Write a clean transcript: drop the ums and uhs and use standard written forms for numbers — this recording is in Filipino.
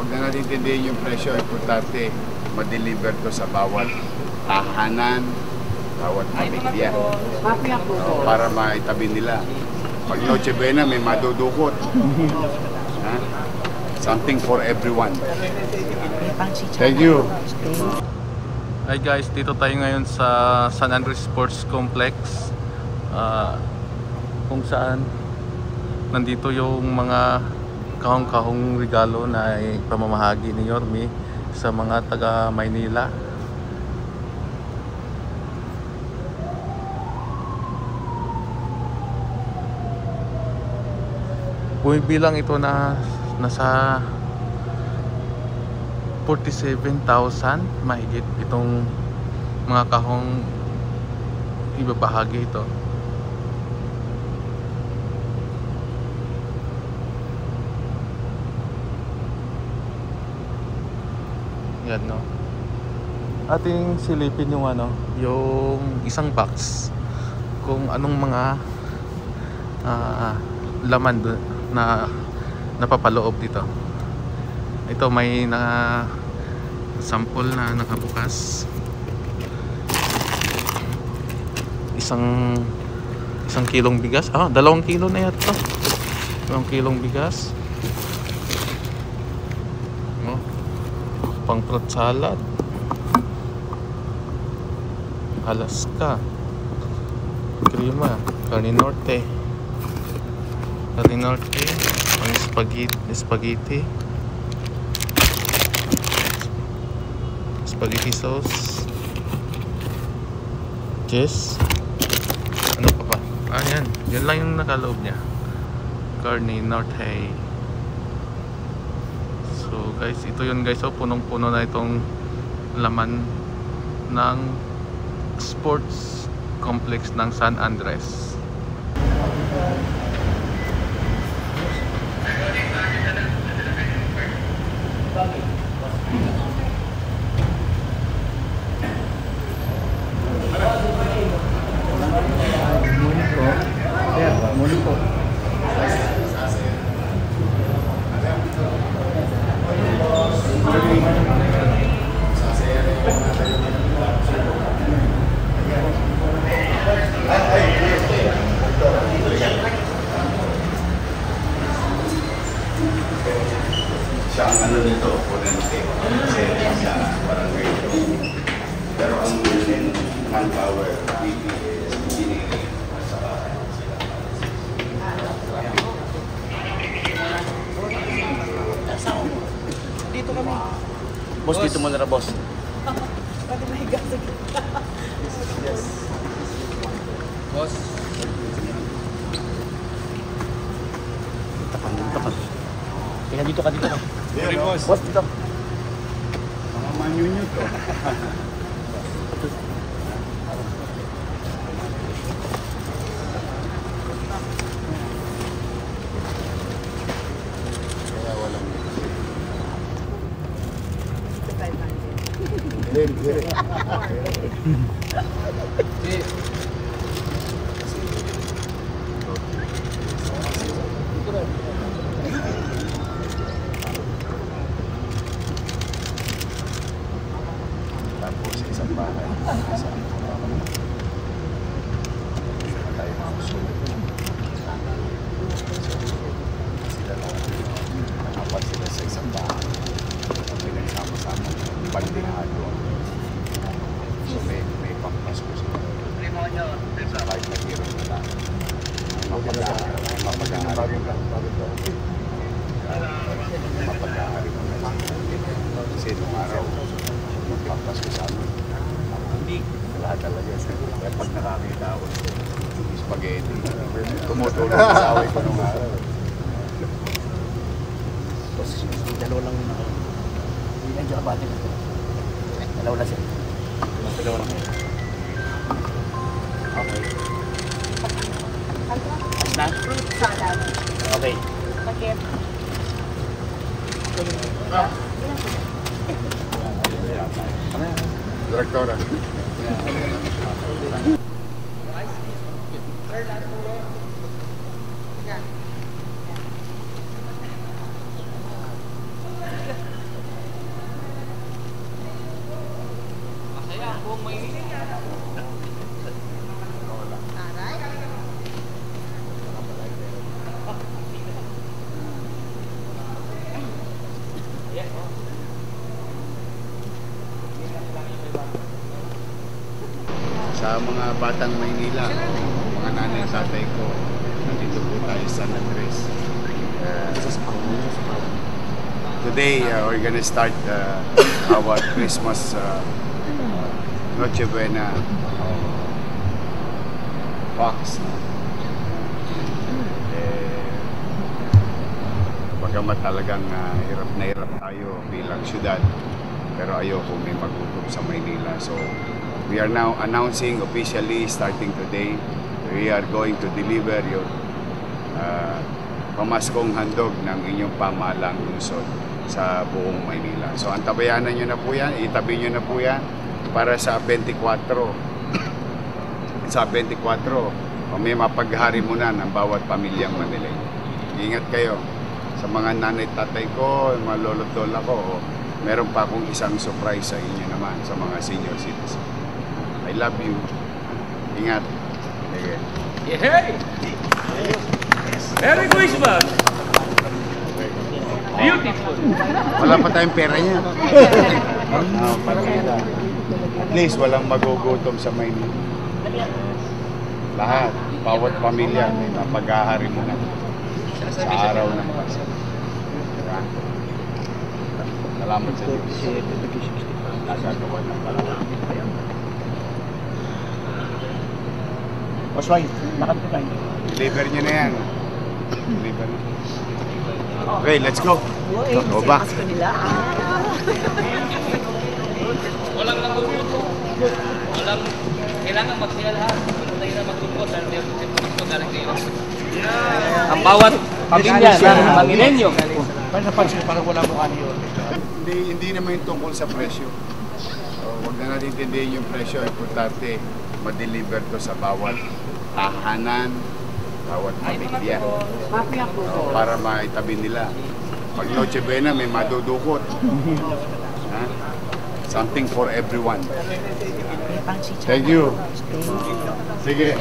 huwag na natin tindihin yung presyo. Importante, ma-deliver to sa bawat tahanan, bawat pamilya. Para maitabi nila. Pag Noche Buena, may madudukot. Ha? Something for everyone. Thank you. Hi guys, dito tayo ngayon sa San Andres Sports Complex, kung saan nandito yung mga kahong-kahong regalo na pamamahagi ni Yorme sa mga taga Maynila. Bumibilang ito na nasa 47,000 mahigit itong mga kahong ibabahagi ito. Yan, no. Ating silipin yung yung isang box kung anong mga laman na napapaloob dito. Ito may sample na nakabukas. Isang kilong bigas. 2 kilo na yata. 2 kilong bigas. Oh, pang fruit salad. Alaska. Crema. Carne Norte. Pang spaghetti. Spaghetti sauce. Cheese. Ano pa? Yan. Yan lang yung nakaloob niya. Carne Norte. So guys, ito yun guys. So punong-puno na itong laman ng sports complex ng San Andres. Siya ang ano nito, Ponente. Kasi siya barangay ito. Pero ang manpower, engineering, sa dito kami. Boss, dito mo na boss. Pati mahiga sa kita. Yes. Boss. Tapan. Kaya dito ka. Sorry, boss. Boss, dito. Mga manyunyo to. Kaya walang Dire. Tapos isang bahay. Tayo makasulog. Sila lang. Nakapat sila sa isang bahay. Pinagsama-sama. Bandingado. So may pangpasko sila. Kahit nag-hero na lang. Mapag-ahari mo lang. Mapag-ahari mo lang. Kasi nung araw, magpapasko sa amin. Hindi. Lahat talaga. Kaya pag nakakita ako, spaghetti. Tumutulong sa away ko nung araw. Boss, dalawa lang yung nakalang. Hindi na dyan kabati na ito. Dalawa na siya. Dalawa na kayo. Okay. Na? Fruit salad. Okay. Bakit? Direktora. Sa mga batang Maynila, mga nanay tatay ko, nandito po tayo sa San Andres. Today, we're gonna start our Christmas Noche Buena box. Bagamat talagang hirap na hirap tayo bilang syudad, pero ayoko may magutom sa Maynila. So, we are now announcing officially starting today, we are going to deliver yung pamaskong handog ng inyong pamahalang lungsod sa buong Maynila. So antabayanan nyo na po yan, itabi nyo na po yan para sa 24. Sa 24, may mapaghari muna ng bawat pamilyang Manilay. Ingat kayo sa mga nanay tatay ko, mga lolo't lola ko. Meron pa akong isang surprise sa inyo naman sa mga senior citizens. I love you. Ingat. Okay. Hey! Merry Christmas! Beautiful! Wala pa tayong pera niya. At least walang magugutom sa Maynila. Lahat, bawat pamilya, may mapaghahari mo na sa araw ng Pasko. Diba? Salamat sa Diyos. Nagagawa ng palaman. Osway, nakapitay. Deliver nyo na yan. Deliver na. Okay, let's go. Go back. Walang naguguto. Walang kailangan magsila lahat. Hindi tayo na magtungkot dahil may magaling kayo. Ang bawat pamilya ng Mangilenyo. Parang napansin, parang wala mukha niyo. Hindi naman yung tungkol sa presyo. Huwag na natin tindihin yung presyo. Importante, ma-deliver to sa bawat tahanan, bawat pamilya. Para maitabi nila. Pag Noche Buena, may madudukot. Ha? Something for everyone. Thank you. Sige.